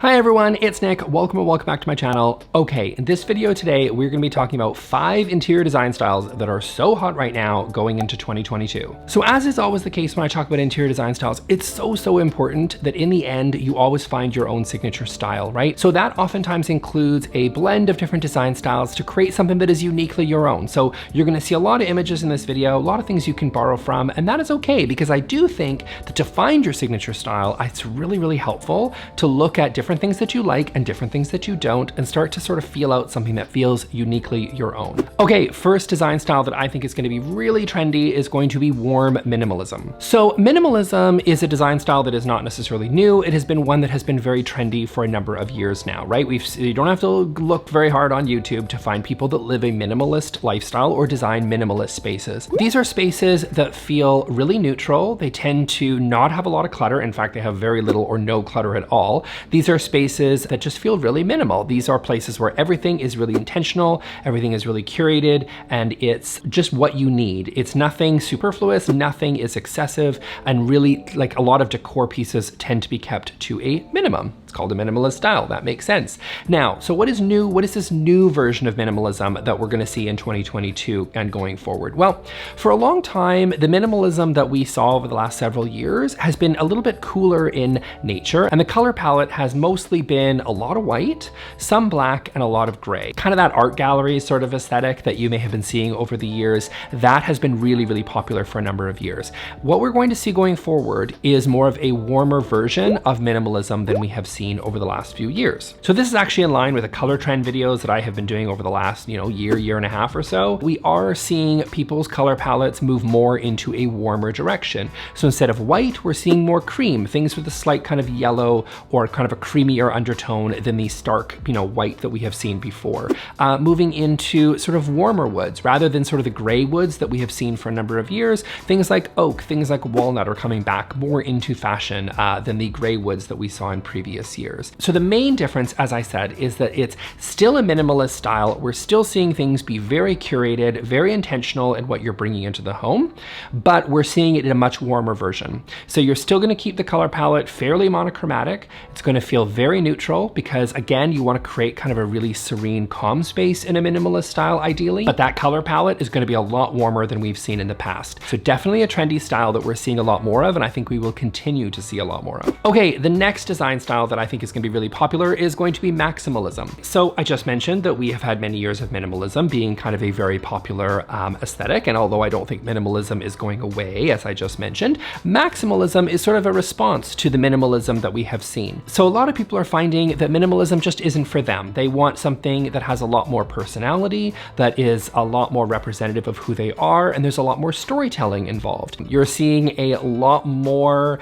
Hi everyone, it's Nick. Welcome back to my channel. Okay, in this video today, we're gonna be talking about 5 interior design styles that are so hot right now going into 2022. So as is always the case when I talk about interior design styles, it's so important that in the end, you always find your own signature style, right? So that oftentimes includes a blend of different design styles to create something that is uniquely your own. So you're gonna see a lot of images in this video, a lot of things you can borrow from, and that is okay because I do think that to find your signature style, it's really helpful to look at different things that you like and different things that you don't and start to sort of feel out something that feels uniquely your own. Okay, first design style that I think is going to be really trendy is going to be warm minimalism. So minimalism is a design style that is not necessarily new. It has been one that has been very trendy for a number of years now, right? You don't have to look very hard on YouTube to find people that live a minimalist lifestyle or design minimalist spaces. These are spaces that feel really neutral. They tend to not have a lot of clutter. In fact, they have very little or no clutter at all. These are spaces that just feel really minimal. These are places where everything is really intentional, everything is really curated, and it's just what you need. It's nothing superfluous, nothing is excessive, and really like a lot of decor pieces tend to be kept to a minimum. It's called a minimalist style, that makes sense. Now, so what is new? What is this new version of minimalism that we're gonna see in 2022 and going forward? Well, for a long time, the minimalism that we saw over the last several years has been a little bit cooler in nature, and the color palette has mostly been a lot of white, some black, and a lot of gray. Kind of that art gallery sort of aesthetic that you may have been seeing over the years, that has been really popular for a number of years. What we're going to see going forward is more of a warmer version of minimalism than we have seen over the last few years. So this is actually in line with the color trend videos that I have been doing over the last, year and a half or so. We are seeing people's color palettes move more into a warmer direction. So instead of white, we're seeing more cream, things with a slight kind of yellow or kind of a creamier undertone than the stark, white that we have seen before. Moving into sort of warmer woods rather than sort of the gray woods that we have seen for a number of years. Things like oak, things like walnut are coming back more into fashion than the gray woods that we saw in previous years. So the main difference, as I said, is that it's still a minimalist style. We're still seeing things be very curated, very intentional in what you're bringing into the home, but we're seeing it in a much warmer version. So you're still going to keep the color palette fairly monochromatic. It's going to feel very neutral because, again, you want to create kind of a really serene, calm space in a minimalist style, ideally, but that color palette is going to be a lot warmer than we've seen in the past. So definitely a trendy style that we're seeing a lot more of, and I think we will continue to see a lot more of. Okay, the next design style that I think is going to be really popular is going to be maximalism. So I just mentioned that we have had many years of minimalism being kind of a very popular aesthetic, and although I don't think minimalism is going away, as I just mentioned, maximalism is sort of a response to the minimalism that we have seen. So a lot of people are finding that minimalism just isn't for them. They want something that has a lot more personality, that is a lot more representative of who they are, and there's a lot more storytelling involved. You're seeing a lot more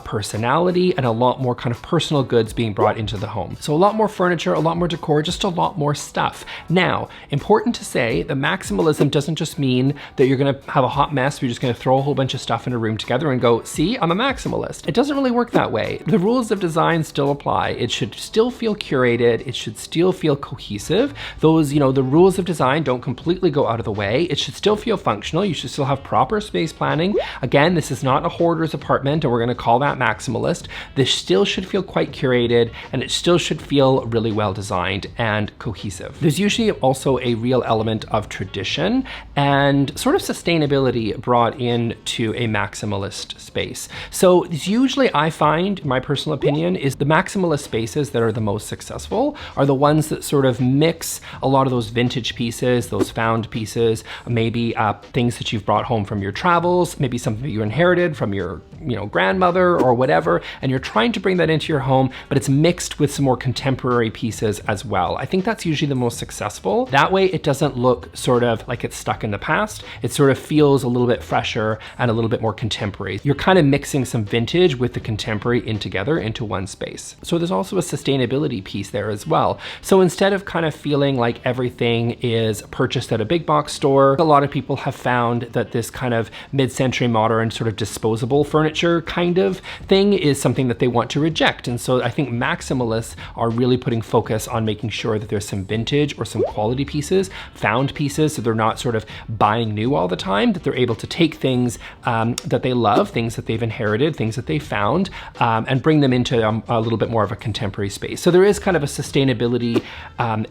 personality and a lot more kind of personal goods being brought into the home. So a lot more furniture, a lot more decor, just a lot more stuff. Now, important to say, the maximalism doesn't just mean that you're gonna have a hot mess, you're just gonna throw a whole bunch of stuff in a room together and go, see, I'm a maximalist. It doesn't really work that way. The rules of design still apply. It should still feel curated. It should still feel cohesive. Those, the rules of design don't completely go out of the way. It should still feel functional. You should still have proper space planning. Again, this is not a hoarder's apartment, and we're gonna call that maximalist. This still should feel quite curated, and it still should feel really well designed and cohesive. There's usually also a real element of tradition and sort of sustainability brought into a maximalist space. So usually I find, my personal opinion, is the maximalist spaces that are the most successful are the ones that sort of mix a lot of those vintage pieces, those found pieces, maybe things that you've brought home from your travels, maybe something that you inherited from your grandmother or whatever, and you're trying to bring that into your home, but it's mixed with some more contemporary pieces as well. I think that's usually the most successful. That way it doesn't look sort of like it's stuck in the past. It sort of feels a little bit fresher and a little bit more contemporary. You're kind of mixing some vintage with the contemporary in together into one space. So there's also a sustainability piece there as well. So instead of kind of feeling like everything is purchased at a big box store, a lot of people have found that this kind of mid-century modern sort of disposable furniture kind of thing is something that they want to reject. And so I think maximalists are really putting focus on making sure that there's some vintage or some quality pieces, found pieces, so they're not sort of buying new all the time, that they're able to take things that they love, things that they've inherited, things that they found, and bring them into a little bit more of a contemporary space. So there is kind of a sustainability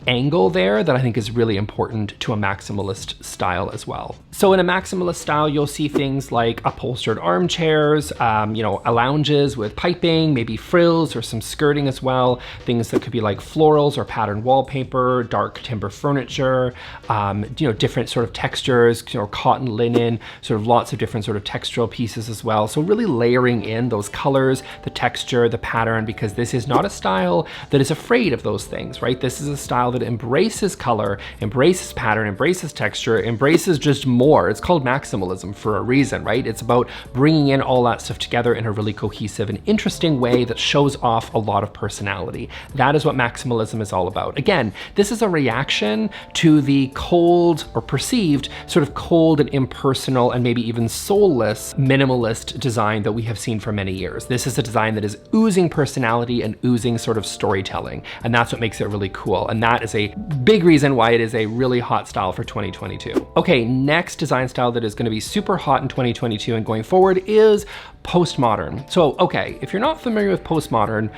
angle there that I think is really important to a maximalist style as well. So in a maximalist style, you'll see things like upholstered armchairs, lounges with piping, maybe frills or some skirting as well, things that could be like florals or patterned wallpaper, dark timber furniture, different sort of textures, cotton, linen, sort of lots of different sort of textural pieces as well. So really layering in those colors, the texture, the pattern, because this is not a style that is afraid of those things, right? This is a style that embraces color, embraces pattern, embraces texture, embraces just more. It's called maximalism for a reason, right? It's about bringing in all that stuff together in a really cohesive and interesting way that shows off a lot of personality. That is what maximalism is all about. Again, this is a reaction to the cold or perceived sort of cold and impersonal and maybe even soulless minimalist design that we have seen for many years. This is a design that is oozing personality and oozing sort of storytelling, and that's what makes it really cool. And that is a big reason why it is a really hot style for 2022. Okay, next design style that is going to be super hot in 2022 and going forward is postmodern. So, okay, if you're not familiar with postmodern,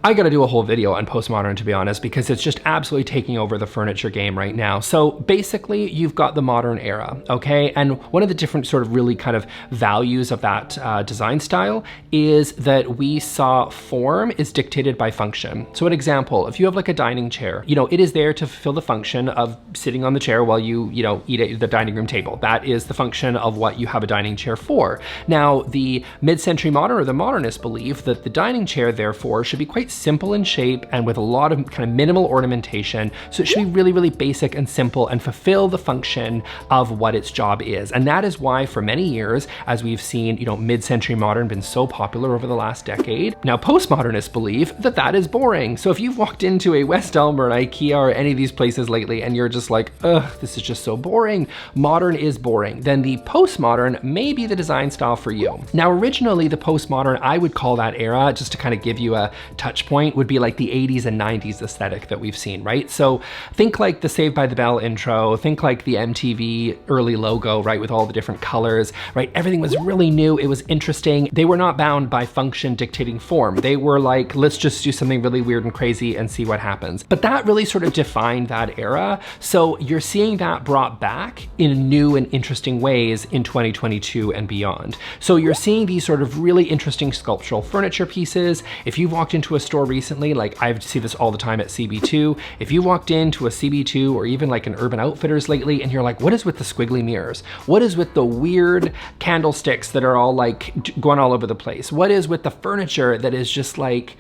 I gotta do a whole video on postmodern, to be honest, because it's just absolutely taking over the furniture game right now. So basically, you've got the modern era, okay? And one of the different sort of really kind of values of that design style is that we saw form is dictated by function. So an example, if you have like a dining chair, it is there to fulfill the function of sitting on the chair while you, eat at the dining room table. That is the function of what you have a dining chair for. Now, the mid-century modern or the modernists believe that the dining chair, therefore, should be quite simple in shape and with a lot of kind of minimal ornamentation. So it should be really, really basic and simple and fulfill the function of what its job is. And that is why for many years, as we've seen, mid-century modern been so popular over the last decade. Now, postmodernists believe that that is boring. So if you've walked into a West Elm or an IKEA or any of these places lately and you're just like, ugh, this is just so boring, modern is boring, then the postmodern may be the design style for you. Now, originally the postmodern, I would call that era, just to kind of give you a touch point, would be like the 80s and 90s aesthetic that we've seen, right? So think like the Saved by the Bell intro, think like the MTV early logo, right? With all the different colors, right? Everything was really new. It was interesting. They were not bound by function dictating form. They were like, let's just do something really weird and crazy and see what happens. But that really sort of defined that era. So you're seeing that brought back in new and interesting ways in 2022 and beyond. So you're seeing these sort of really interesting sculptural furniture pieces. If you've walked into a store recently, like I see this all the time at CB2, if you walked into a CB2 or even like an Urban Outfitters lately and you're like, what is with the squiggly mirrors? What is with the weird candlesticks that are all like going all over the place? What is with the furniture that is just like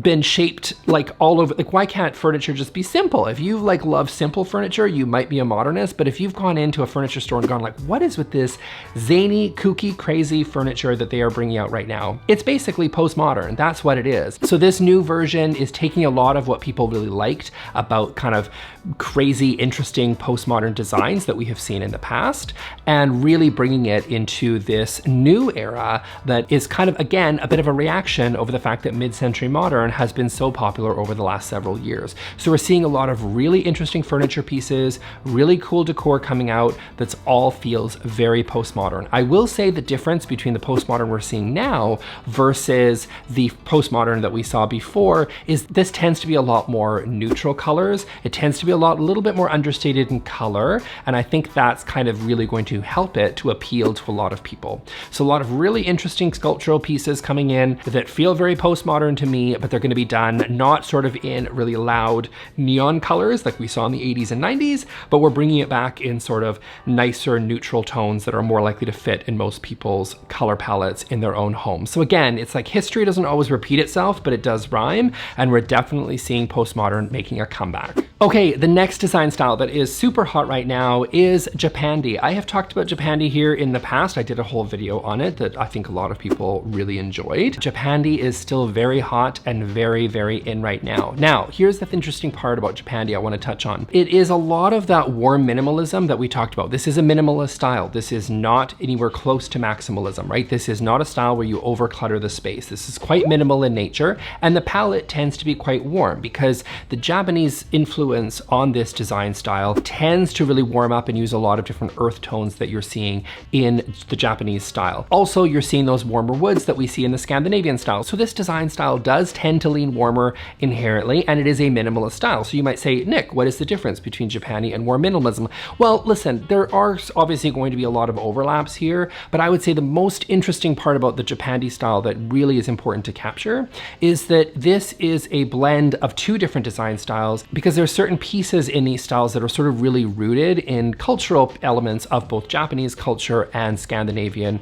been shaped like all over? Like, why can't furniture just be simple? If you like love simple furniture, you might be a modernist, but if you've gone into a furniture store and gone like, what is with this zany, kooky, crazy furniture that they are bringing out right now? It's basically postmodern. That's what it is. So this new version is taking a lot of what people really liked about kind of crazy, interesting postmodern designs that we have seen in the past and really bringing it into this new era that is kind of, again, a bit of a reaction over the fact that mid-century modern has been so popular over the last several years. So we're seeing a lot of really interesting furniture pieces, really cool decor coming out that's all feels very postmodern. I will say the difference between the postmodern we're seeing now versus the postmodern that we saw before is this tends to be a lot more neutral colors. It tends to be a little bit more understated in color, and I think that's kind of really going to help it to appeal to a lot of people. So a lot of really interesting sculptural pieces coming in that feel very postmodern to me, but they're going to be done not sort of in really loud neon colors like we saw in the 80s and 90s, but we're bringing it back in sort of nicer neutral tones that are more likely to fit in most people's color palettes in their own homes. So again, it's like history doesn't always repeat itself, but it does rhyme, and we're definitely seeing postmodern making a comeback. Okay, the next design style that is super hot right now is Japandi. I have talked about Japandi here in the past. I did a whole video on it that I think a lot of people really enjoyed. Japandi is still very hot and very, very in right now. Now, here's the interesting part about Japandi I want to touch on. It is a lot of that warm minimalism that we talked about. This is a minimalist style. This is not anywhere close to maximalism, right? This is not a style where you overclutter the space. This is quite minimal in nature, and the palette tends to be quite warm because the Japanese influence on this design style tends to really warm up and use a lot of different earth tones that you're seeing in the Japanese style. Also, you're seeing those warmer woods that we see in the Scandinavian style. So this design style does tend to lean warmer inherently, and it is a minimalist style. So you might say, Nick, what is the difference between Japandi and warm minimalism? Well, listen, there are obviously going to be a lot of overlaps here, but I would say the most interesting part about the Japandi style that really is important to capture is that this is a blend of two different design styles, because there's certain pieces in these styles that are sort of really rooted in cultural elements of both Japanese culture and Scandinavian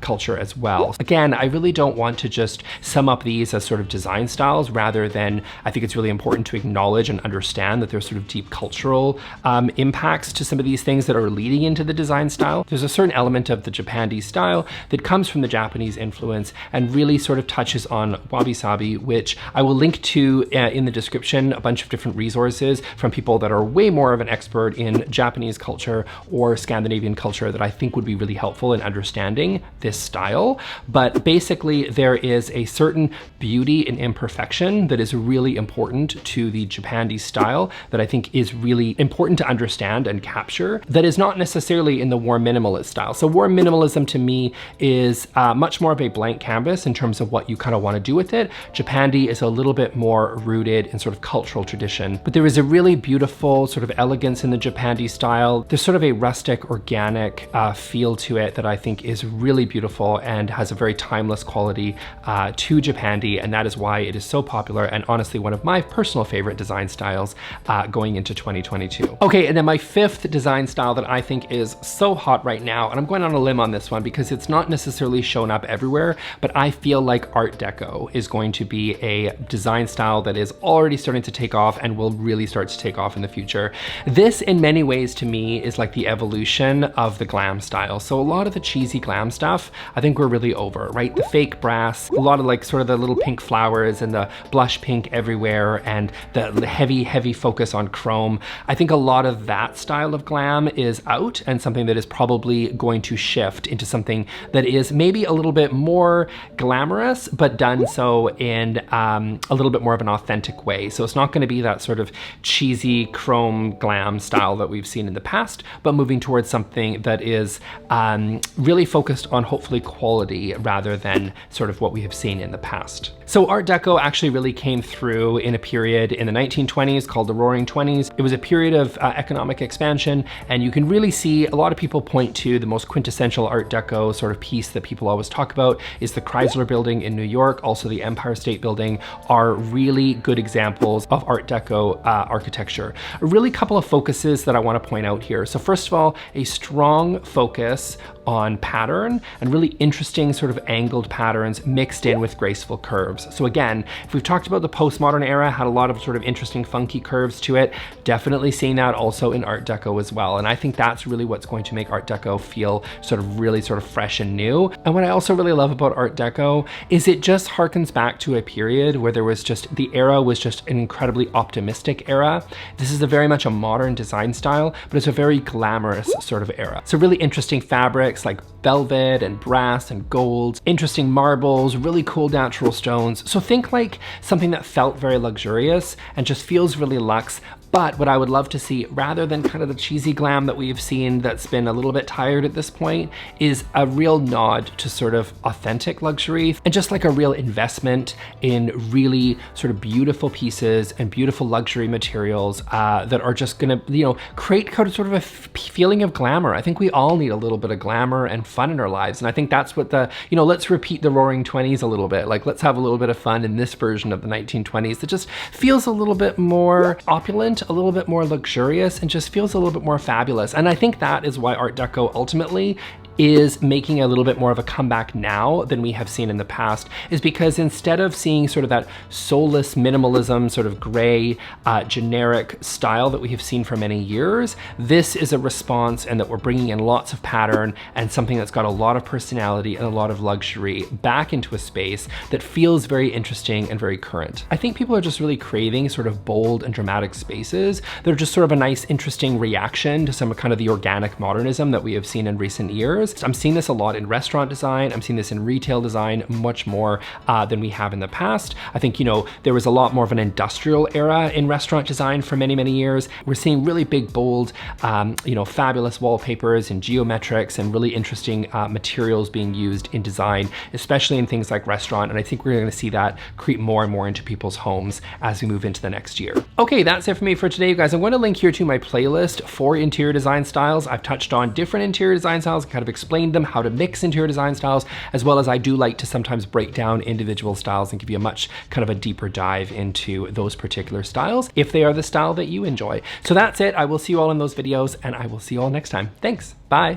culture as well. Again, I really don't want to just sum up these as sort of design styles, rather than I think it's really important to acknowledge and understand that there's sort of deep cultural impacts to some of these things that are leading into the design style. There's a certain element of the Japandi style that comes from the Japanese influence and really sort of touches on wabi-sabi, which I will link to in the description, a bunch of different resources from people that are way more of an expert in Japanese culture or Scandinavian culture that I think would be really helpful in understanding this style. But basically, there is a certain beauty and imperfection that is really important to the Japandi style that I think is really important to understand and capture, that is not necessarily in the warm minimalist style. So warm minimalism to me is much more of a blank canvas in terms of what you kind of want to do with it. Japandi is a little bit more rooted in sort of cultural tradition, but there is a really beautiful sort of elegance in the Japandi style. There's sort of a rustic, organic feel to it that I think is really beautiful and has a very timeless quality to Japandi, and that is why it is so popular and honestly one of my personal favorite design styles going into 2022. Okay, and then my fifth design style that I think is so hot right now, and I'm going on a limb on this one because it's not necessarily shown up everywhere, but I feel like Art Deco is going to be a design style that is already starting to take off and will really start to take off in the future. This in many ways to me is like the evolution of the glam style. So a lot of the cheesy glam stuff I think we're really over, right? The fake brass, a lot of like sort of the little pink flowers and the blush pink everywhere, and the heavy focus on chrome. I think a lot of that style of glam is out, and something that is probably going to shift into something that is maybe a little bit more glamorous, but done so in a little bit more of an authentic way. So it's not going to be that sort of cheesy chrome glam style that we've seen in the past, but moving towards something that is really focused on hopefully quality rather than sort of what we have seen in the past. So Art Deco actually really came through in a period in the 1920s called the Roaring Twenties. It was a period of economic expansion, and you can really see a lot of people point to the most quintessential Art Deco sort of piece that people always talk about is the Chrysler Building in New York, also the Empire State Building, are really good examples of Art Deco architecture. A really couple of focuses that I want to point out here. So first of all, a strong focus on pattern and really interesting sort of angled patterns mixed in with graceful curves. So again, if we've talked about the postmodern era, had a lot of sort of interesting funky curves to it, definitely seeing that also in Art Deco as well. And I think that's really what's going to make Art Deco feel sort of really sort of fresh and new. And what I also really love about Art Deco is it just harkens back to a period where there was just, the era was just an incredibly optimistic era. This is a very much a modern design style, but it's a very glamorous sort of era. So really interesting fabrics like velvet and brass and gold, interesting marbles, really cool natural stones. So think like something that felt very luxurious and just feels really luxe. But what I would love to see, rather than kind of the cheesy glam that we've seen that's been a little bit tired at this point, is a real nod to sort of authentic luxury and just like a real investment in really sort of beautiful pieces and beautiful luxury materials that are just gonna, you know, create kind of sort of a feeling of glamour. I think we all need a little bit of glamour and fun in our lives. And I think that's what the, you know, let's repeat the Roaring Twenties a little bit. Like, let's have a little bit of fun in this version of the 1920s that just feels a little bit more opulent, a little bit more luxurious, and just feels a little bit more fabulous. And I think that is why Art Deco ultimately is making a little bit more of a comeback now than we have seen in the past is because instead of seeing sort of that soulless minimalism, sort of gray, generic style that we have seen for many years, this is a response and that we're bringing in lots of pattern and something that's got a lot of personality and a lot of luxury back into a space that feels very interesting and very current. I think people are just really craving sort of bold and dramatic spaces that are just sort of a nice, interesting reaction to some kind of the organic modernism that we have seen in recent years. I'm seeing this a lot in restaurant design. I'm seeing this in retail design much more than we have in the past. I think, you know, there was a lot more of an industrial era in restaurant design for many, many years. We're seeing really big, bold, you know, fabulous wallpapers and geometrics and really interesting materials being used in design, especially in things like restaurant. And I think we're going to see that creep more and more into people's homes as we move into the next year. Okay, that's it for me for today, you guys. I'm going to link here to my playlist for interior design styles. I've touched on different interior design styles, kind of explained them, how to mix interior design styles, as well as I do like to sometimes break down individual styles and give you a much kind of a deeper dive into those particular styles if they are the style that you enjoy. So that's it. I will see you all in those videos and I will see you all next time. Thanks. Bye.